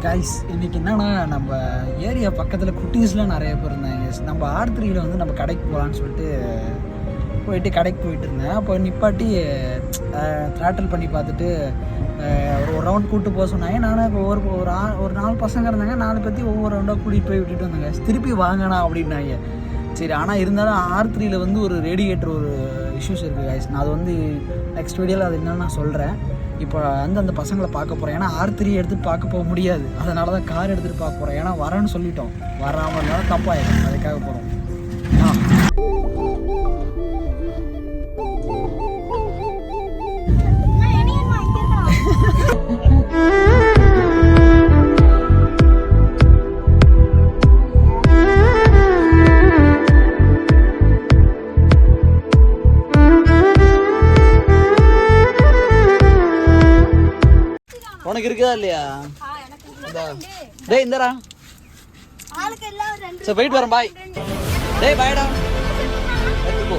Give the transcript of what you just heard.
Guys இன்னைக்கு என்னன்னா நம்ம ஏரியா பக்கத்தில் குட்டீஸ்லாம் நிறைய பேர் இருந்தாங்க. நம்ம R3யில் வந்து நம்ம கடைக்கு போகலான்னு சொல்லிட்டு கடைக்கு போயிட்டு இருந்தேன். அப்போ நிப்பாட்டி த்ராட்டில் பண்ணி பார்த்துட்டு ஒரு ரவுண்ட் கூப்பிட்டு போக சொன்னாங்க. நானும் இப்போ ஒரு 4 பசங்க இருந்தாங்க. 4 பேர்த்தி ஒவ்வொரு ரவுண்டாக கூட்டிகிட்டு போய் விட்டுட்டு வந்தாங்க. திருப்பி வாங்கினா அப்படின்னாங்க. சரி, ஆனால் இருந்தாலும் R3யில் வந்து ஒரு ரேடியேட்டர் ஒரு இஷ்யூஸ் இருக்குது கைஸ். நான் அது வந்து நெக்ஸ்ட் வீடியோவில் அது என்னன்னு நான் சொல்கிறேன். இப்போ வந்து அந்த பசங்களை பார்க்க போகிறேன். ஏன்னா R3 எடுத்துகிட்டு பார்க்க போக முடியாது. அதனால தான் கார் எடுத்துகிட்டு பார்க்க போகிறேன். ஏன்னா வரேன்னு சொல்லிட்டோம், வராமல் இருந்தாலும் தப்பாயிடும். அதுக்காக போகிறோம். உனக்கு இருக்குதா இல்லையா? டேய் இந்தடா. சரி போயிட்டு வரேன். பாய். டேய் பாய்டா. போ.